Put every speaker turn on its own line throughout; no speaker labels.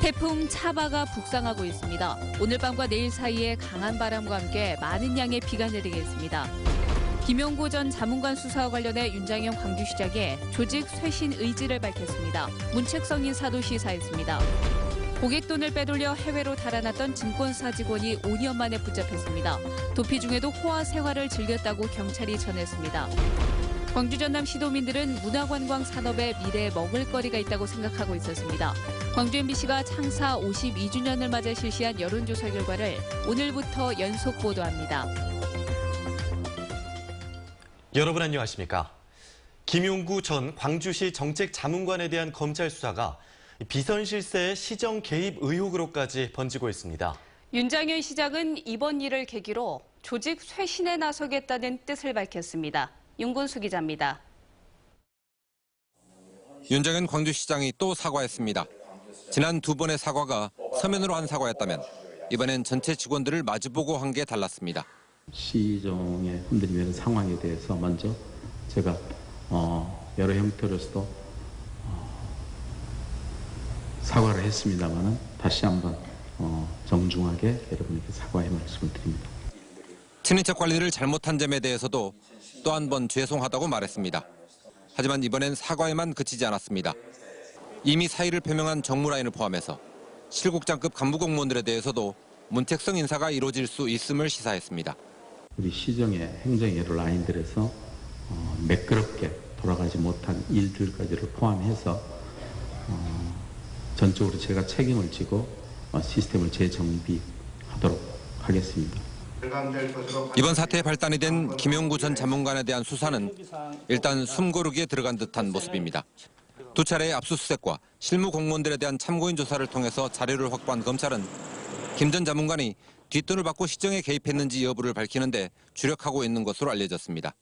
태풍 차바가 북상하고 있습니다. 오늘 밤과 내일 사이에 강한 바람과 함께 많은 양의 비가 내리겠습니다. 김용구 전 자문관 수사와 관련해 윤장현 광주시장이 조직 쇄신 의지를 밝혔습니다. 문책성 인사도 시사했습니다. 고객돈을 빼돌려 해외로 달아났던 증권사 직원이 5년 만에 붙잡혔습니다. 도피 중에도 호화 생활을 즐겼다고 경찰이 전했습니다. 광주 전남 시도민들은 문화관광 산업에 미래에 먹을거리가 있다고 생각하고 있었습니다. 광주 MBC가 창사 52주년을 맞아 실시한 여론조사 결과를 오늘부터 연속 보도합니다.
여러분 안녕하십니까? 김용구 전 광주시 정책자문관에 대한 검찰 수사가 비선 실세의 시정 개입 의혹으로까지 번지고 있습니다.
윤장현 시장은 이번 일을 계기로 조직 쇄신에 나서겠다는 뜻을 밝혔습니다. 윤건수 기자입니다.
윤장현 광주시장이 또 사과했습니다. 지난 두 번의 사과가 서면으로 한 사과였다면 이번엔 전체 직원들을 마주보고 한 게 달랐습니다.
시정에 흔들리는 상황에 대해서 먼저 제가 여러 형태로서도 사과를 했습니다만은 다시 한번 정중하게 여러분에게 사과의 말씀을 드립니다.
친인척 관리를 잘못한 점에 대해서도 또 한 번 죄송하다고 말했습니다. 하지만 이번엔 사과에만 그치지 않았습니다. 이미 사의를 표명한 정무라인을 포함해서 실국장급 간부 공무원들에 대해서도 문책성 인사가 이루어질 수 있음을 시사했습니다.
우리 시정의 행정 여러 라인들에서 매끄럽게 돌아가지 못한 일들까지를 포함해서 전적으로 제가 책임을 지고 시스템을 재정비하도록 하겠습니다.
이번 사태의 발단이 된 김용구 전 자문관에 대한 수사는 일단 숨고르기에 들어간 듯한 모습입니다. 두 차례의 압수수색과 실무 공무원들에 대한 참고인 조사를 통해서 자료를 확보한 검찰은 김 전 자문관이 뒷돈을 받고 시정에 개입했는지 여부를 밝히는데 주력하고 있는 것으로 알려졌습니다.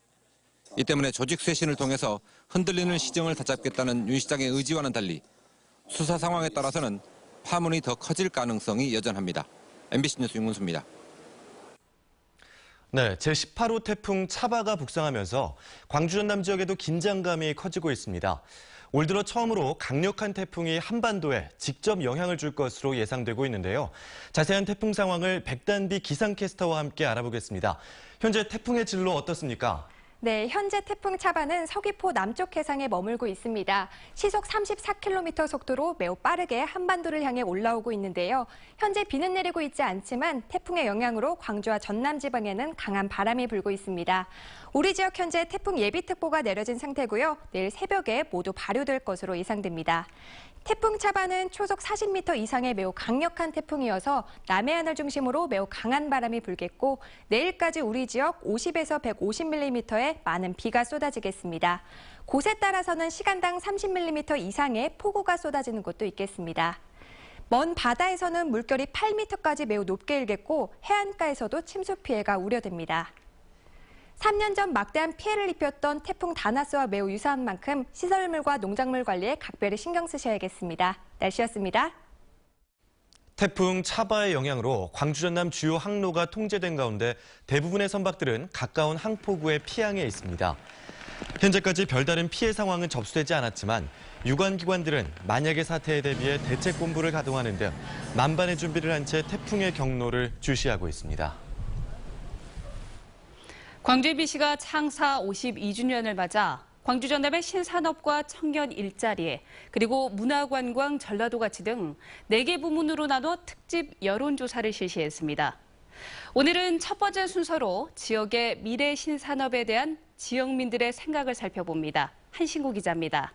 이 때문에 조직 쇄신을 통해서 흔들리는 시정을 다잡겠다는 윤 시장의 의지와는 달리 수사 상황에 따라서는 파문이 더 커질 가능성이 여전합니다. MBC 뉴스 윤근수입니다.
네, 제18호 태풍 차바가 북상하면서 광주 전남 지역에도 긴장감이 커지고 있습니다. 올 들어 처음으로 강력한 태풍이 한반도에 직접 영향을 줄 것으로 예상되고 있는데요. 자세한 태풍 상황을 백단비 기상캐스터와 함께 알아보겠습니다. 현재 태풍의 진로 어떻습니까?
네, 현재 태풍 차바는 서귀포 남쪽 해상에 머물고 있습니다. 시속 34km 속도로 매우 빠르게 한반도를 향해 올라오고 있는데요. 현재 비는 내리고 있지 않지만 태풍의 영향으로 광주와 전남 지방에는 강한 바람이 불고 있습니다. 우리 지역 현재 태풍 예비특보가 내려진 상태고요. 내일 새벽에 모두 발효될 것으로 예상됩니다. 태풍 차바는 초속 40m 이상의 매우 강력한 태풍이어서 남해안을 중심으로 매우 강한 바람이 불겠고 내일까지 우리 지역 50에서 150mm의 많은 비가 쏟아지겠습니다. 곳에 따라서는 시간당 30mm 이상의 폭우가 쏟아지는 곳도 있겠습니다. 먼 바다에서는 물결이 8m까지 매우 높게 일겠고 해안가에서도 침수 피해가 우려됩니다. 3년 전 막대한 피해를 입혔던 태풍 다나스와 매우 유사한 만큼 시설물과 농작물 관리에 각별히 신경 쓰셔야겠습니다. 날씨였습니다.
태풍 차바의 영향으로 광주 전남 주요 항로가 통제된 가운데 대부분의 선박들은 가까운 항포구에 피항해 있습니다. 현재까지 별다른 피해 상황은 접수되지 않았지만 유관기관들은 만약의 사태에 대비해 대책본부를 가동하는 등 만반의 준비를 한 채 태풍의 경로를 주시하고 있습니다.
광주 MBC가 창사 52주년을 맞아 광주 전남의 신산업과 청년 일자리, 그리고 문화관광, 전라도 가치 등 4개 부문으로 나눠 특집 여론조사를 실시했습니다. 오늘은 첫 번째 순서로 지역의 미래 신산업에 대한 지역민들의 생각을 살펴봅니다. 한신구 기자입니다.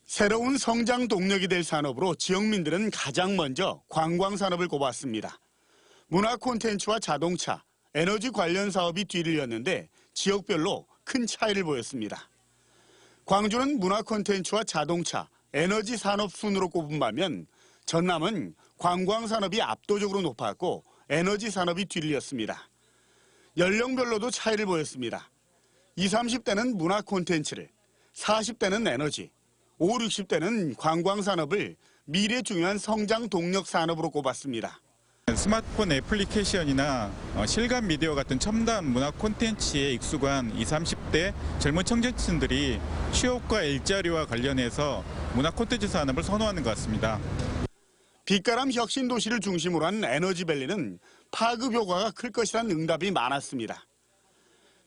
새로운 성장 동력이 될 산업으로 지역민들은 가장 먼저 관광산업을 꼽았습니다. 문화 콘텐츠와 자동차, 에너지 관련 사업이 뒤를 이었는데 지역별로 큰 차이를 보였습니다. 광주는 문화 콘텐츠와 자동차, 에너지 산업 순으로 꼽은 반면 전남은 관광 산업이 압도적으로 높았고 에너지 산업이 뒤를 이었습니다. 연령별로도 차이를 보였습니다. 20, 30대는 문화 콘텐츠를, 40대는 에너지, 5, 60대는 관광 산업을 미래 중요한 성장 동력 산업으로 꼽았습니다.
스마트폰 애플리케이션이나 실감 미디어 같은 첨단 문화 콘텐츠에 익숙한 20, 30대 젊은 청년층들이 취업과 일자리와 관련해서 문화 콘텐츠 산업을 선호하는 것 같습니다.
빛가람 혁신 도시를 중심으로 한 에너지밸리는 파급 효과가 클 것이라는 응답이 많았습니다.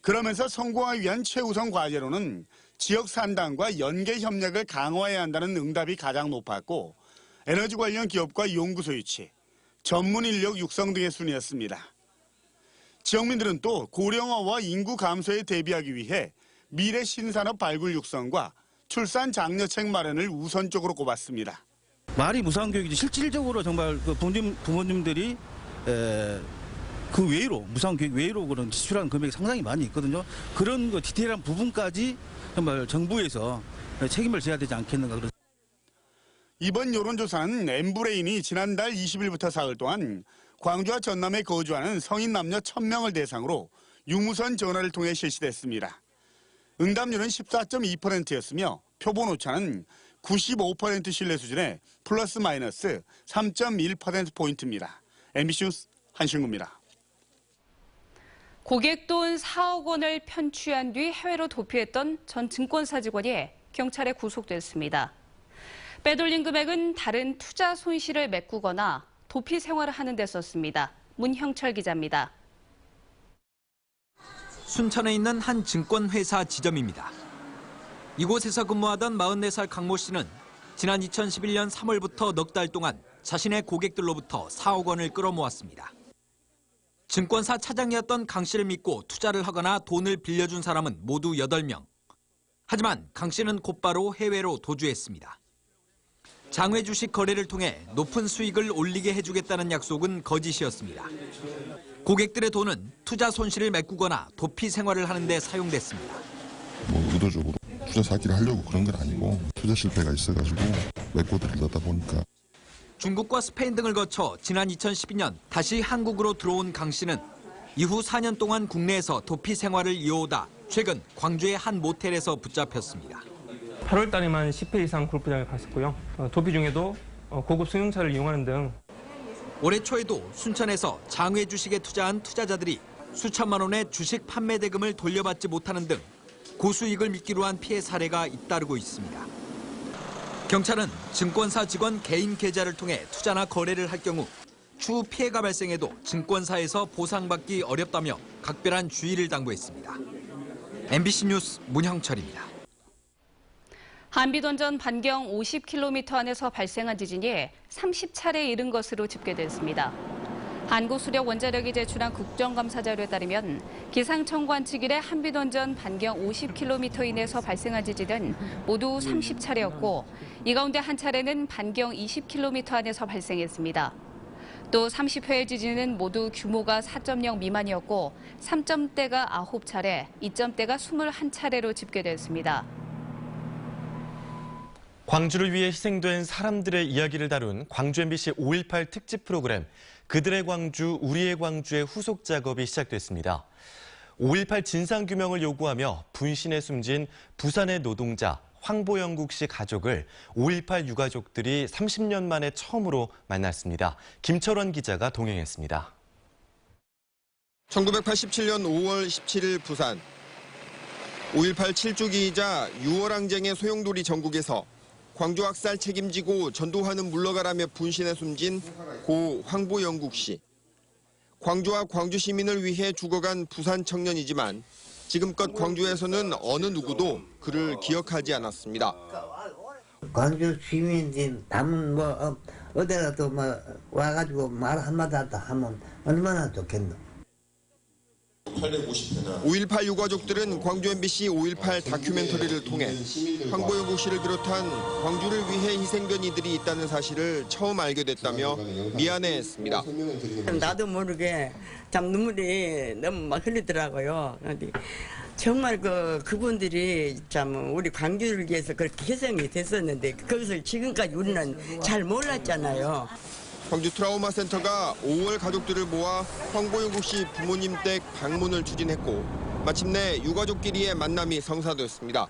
그러면서 성공하기 위한 최우선 과제로는 지역 산단과 연계 협력을 강화해야 한다는 응답이 가장 높았고 에너지 관련 기업과 연구소 유치, 전문 인력 육성 등의 순이었습니다. 지역민들은 또 고령화와 인구 감소에 대비하기 위해 미래 신산업 발굴 육성과 출산 장려책 마련을 우선적으로 꼽았습니다.
말이 무상한 교육이지 실질적으로 정말 그 부모님들이 그 외로 무상 교육 외로 그런 지출하는 금액이 상당히 많이 있거든요. 그런 그 디테일한 부분까지 정말 정부에서 책임을 져야 되지 않겠는가 그런.
이번 여론조사는 엠브레인이 지난달 20일부터 사흘 동안 광주와 전남에 거주하는 성인 남녀 1000명을 대상으로 유무선 전화를 통해 실시됐습니다. 응답률은 14.2%였으며 표본 오차는 95% 신뢰 수준의 플러스 마이너스 3.1%포인트입니다. MBC 뉴스 한신구입니다.
고객 돈 4억 원을 편취한 뒤 해외로 도피했던 전 증권사 직원이 경찰에 구속됐습니다. 빼돌린 금액은 다른 투자 손실을 메꾸거나 도피 생활을 하는 데 썼습니다. 문형철 기자입니다.
순천에 있는 한 증권회사 지점입니다. 이곳에서 근무하던 44살 강모 씨는 지난 2011년 3월부터 넉 달 동안 자신의 고객들로부터 4억 원을 끌어모았습니다. 증권사 차장이었던 강 씨를 믿고 투자를 하거나 돈을 빌려준 사람은 모두 8명. 하지만 강 씨는 곧바로 해외로 도주했습니다. 장외 주식 거래를 통해 높은 수익을 올리게 해주겠다는 약속은 거짓이었습니다. 고객들의 돈은 투자 손실을 메꾸거나 도피 생활을 하는 데 사용됐습니다.
의도적으로 투자 사기를 하려고 그런 건 아니고 투자 실패가 있어가지고 메꿔들을 넣다 보니까.
중국과 스페인 등을 거쳐 지난 2012년 다시 한국으로 들어온 강 씨는 이후 4년 동안 국내에서 도피 생활을 이어오다 최근 광주의 한 모텔에서 붙잡혔습니다.
8월 달에만 10회 이상 골프장에 갔었고요. 도피 중에도 고급 승용차를 이용하는 등.
올해 초에도 순천에서 장외 주식에 투자한 투자자들이 수천만 원의 주식 판매 대금을 돌려받지 못하는 등 고수익을 미끼로 한 피해 사례가 잇따르고 있습니다. 경찰은 증권사 직원 개인 계좌를 통해 투자나 거래를 할 경우 추후 피해가 발생해도 증권사에서 보상받기 어렵다며 각별한 주의를 당부했습니다. MBC 뉴스 문형철입니다.
한비던전 반경 50km 안에서 발생한 지진이 30차례에 이른 것으로 집계됐습니다. 한국수력원자력이 제출한 국정감사 자료에 따르면 기상청 관측 이래 한비던전 반경 50km 이내에서 발생한 지진은 모두 30차례였고 이 가운데 한 차례는 반경 20km 안에서 발생했습니다. 또 30회의 지진은 모두 규모가 4.0 미만이었고 3점대가 9차례, 2점대가 21차례로 집계됐습니다.
광주를 위해 희생된 사람들의 이야기를 다룬 광주 MBC 5.18 특집 프로그램 그들의 광주, 우리의 광주의 후속 작업이 시작됐습니다. 5.18 진상규명을 요구하며 분신에 숨진 부산의 노동자 황보영국 씨 가족을 5.18 유가족들이 30년 만에 처음으로 만났습니다. 김철원 기자가 동행했습니다.
1987년 5월 17일 부산. 5.18 7주기이자 6월 항쟁의 소용돌이 전국에서 광주 학살 책임지고 전두환은 물러가라며 분신에 숨진 고 황보영국 씨. 광주와 광주 시민을 위해 죽어간 부산 청년이지만 지금껏 광주에서는 어느 누구도 그를 기억하지 않았습니다.
광주 시민들 담은 어디라도 와가지고 말 한마디 하다 하면 얼마나 좋겠노.
5.18 유가족들은 광주 MBC 5.18 다큐멘터리를 통해 황보영국 씨를 비롯한 광주를 위해 희생된 이들이 있다는 사실을 처음 알게 됐다며 미안해했습니다.
나도 모르게 참 눈물이 너무 막 흘리더라고요. 정말 그분들이 참 우리 광주를 위해서 그렇게 희생이 됐었는데 그것을 지금까지 우리는 잘 몰랐잖아요.
광주 트라우마 센터가 5월 가족들을 모아 황보영국 씨 부모님 댁 방문을 추진했고 마침내 유가족끼리의 만남이 성사됐습니다.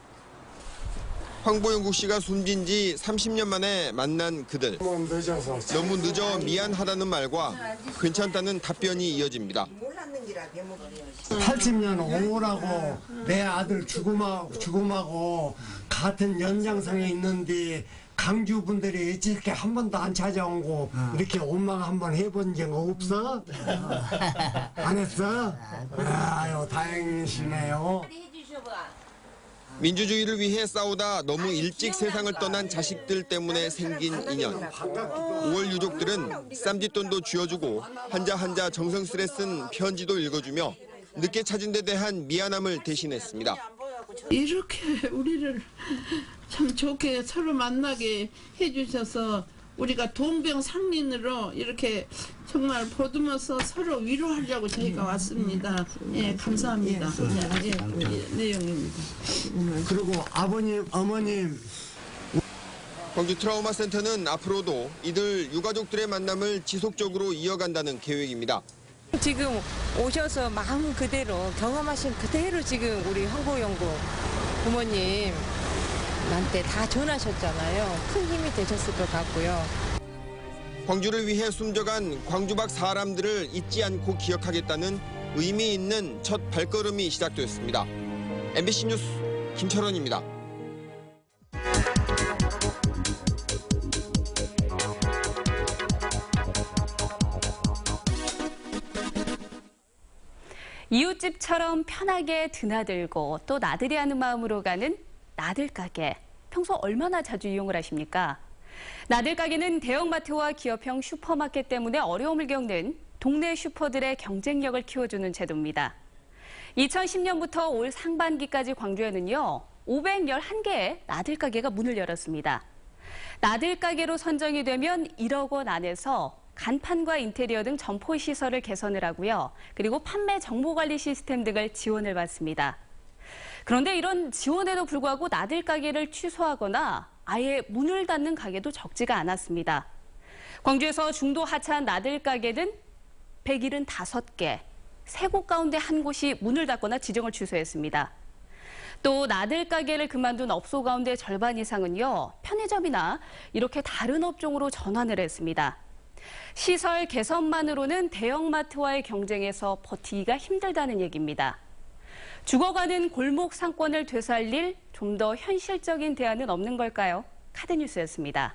황보영국 씨가 숨진 지 30년 만에 만난 그들. 너무 늦어 미안하다는 말과 괜찮다는 답변이 이어집니다.
80년 5월하고 내 아들 죽음하고 같은 연장선에 있는데 강주 분들이 이렇게 한 번도 안 찾아오고 이렇게 원망 한번 해본 적 없어? 안 했어? 아유, 다행이시네요.
민주주의를 위해 싸우다 너무 일찍 세상을 떠난 자식들 때문에 생긴 인연. 5월 유족들은 쌈짓돈도 쥐어주고 한자 정성스레 쓴 편지도 읽어주며 늦게 찾은 데 대한 미안함을 대신했습니다.
이렇게 우리를 참 좋게 서로 만나게 해주셔서 우리가 동병상련으로 이렇게 정말 보듬어서 서로 위로하려고 저희가 왔습니다. 예, 감사합니다. 내용입니다.
그리고 아버님, 어머님.
광주 트라우마 센터는 앞으로도 이들 유가족들의 만남을 지속적으로 이어간다는 계획입니다.
지금 오셔서 마음 그대로 경험하신 그대로 지금 우리 황보영구 부모님한테 다 전하셨잖아요. 큰 힘이 되셨을 것 같고요.
광주를 위해 숨져간 광주 밖 사람들을 잊지 않고 기억하겠다는 의미 있는 첫 발걸음이 시작되었습니다. MBC 뉴스 김철원입니다.
이웃집처럼 편하게 드나들고 또 나들이 하는 마음으로 가는 나들가게. 평소 얼마나 자주 이용을 하십니까? 나들가게는 대형마트와 기업형 슈퍼마켓 때문에 어려움을 겪는 동네 슈퍼들의 경쟁력을 키워주는 제도입니다. 2010년부터 올 상반기까지 광주에는요, 511개의 나들가게가 문을 열었습니다. 나들가게로 선정이 되면 1억 원 안에서 간판과 인테리어 등 점포 시설을 개선을 하고요. 그리고 판매 정보관리 시스템 등을 지원을 받습니다. 그런데 이런 지원에도 불구하고 나들가게를 취소하거나 아예 문을 닫는 가게도 적지가 않았습니다. 광주에서 중도 하차한 나들가게는 175개, 3곳 가운데 한 곳이 문을 닫거나 지정을 취소했습니다. 또 나들가게를 그만둔 업소 가운데 절반 이상은요, 편의점이나 이렇게 다른 업종으로 전환을 했습니다. 시설 개선만으로는 대형마트와의 경쟁에서 버티기가 힘들다는 얘기입니다. 죽어가는 골목 상권을 되살릴 좀 더 현실적인 대안은 없는 걸까요? 카드뉴스였습니다.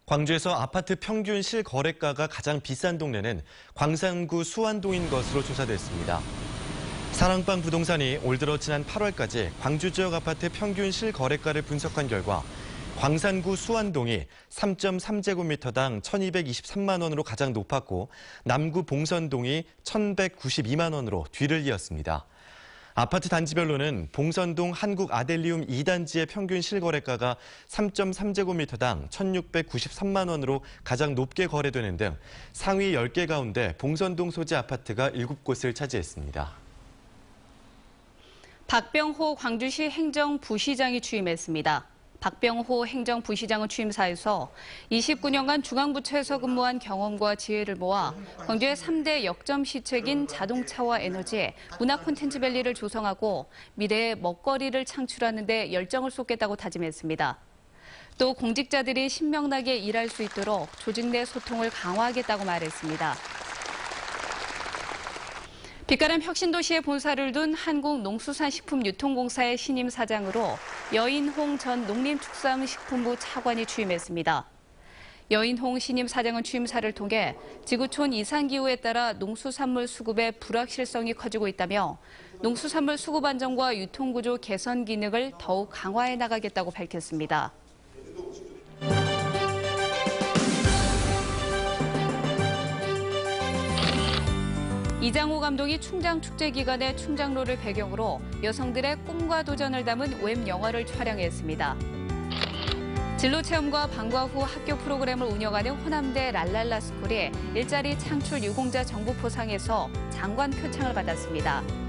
광주에서 아파트 평균 실거래가가 가장 비싼 동네는 광산구 수완동인 것으로 조사됐습니다. 사랑방 부동산이 올 들어 지난 8월까지 광주 지역 아파트 평균 실거래가를 분석한 결과 광산구 수완동이 3.3제곱미터당 1,223만 원으로 가장 높았고 남구 봉선동이 1,192만 원으로 뒤를 이었습니다. 아파트 단지별로는 봉선동 한국 아델리움 2단지의 평균 실거래가가 3.3제곱미터당 1,693만 원으로 가장 높게 거래되는 등 상위 10개 가운데 봉선동 소재 아파트가 7곳을 차지했습니다.
박병호 광주시 행정부시장이 취임했습니다. 박병호 행정부시장은 취임사에서 29년간 중앙부처에서 근무한 경험과 지혜를 모아 광주의 3대 역점 시책인 자동차와 에너지, 문화 콘텐츠밸리를 조성하고 미래의 먹거리를 창출하는 데 열정을 쏟겠다고 다짐했습니다. 또 공직자들이 신명나게 일할 수 있도록 조직 내 소통을 강화하겠다고 말했습니다. 빛가람 혁신도시에 본사를 둔 한국농수산식품유통공사의 신임 사장으로 여인홍 전 농림축산식품부 차관이 취임했습니다. 여인홍 신임 사장은 취임사를 통해 지구촌 이상기후에 따라 농수산물 수급의 불확실성이 커지고 있다며 농수산물 수급 안정과 유통구조 개선 기능을 더욱 강화해 나가겠다고 밝혔습니다. 이장호 감독이 충장축제 기간의 충장로를 배경으로 여성들의 꿈과 도전을 담은 웹 영화를 촬영했습니다. 진로체험과 방과 후 학교 프로그램을 운영하는 호남대 랄랄라스쿨이 일자리 창출 유공자 정보포상에서 장관 표창을 받았습니다.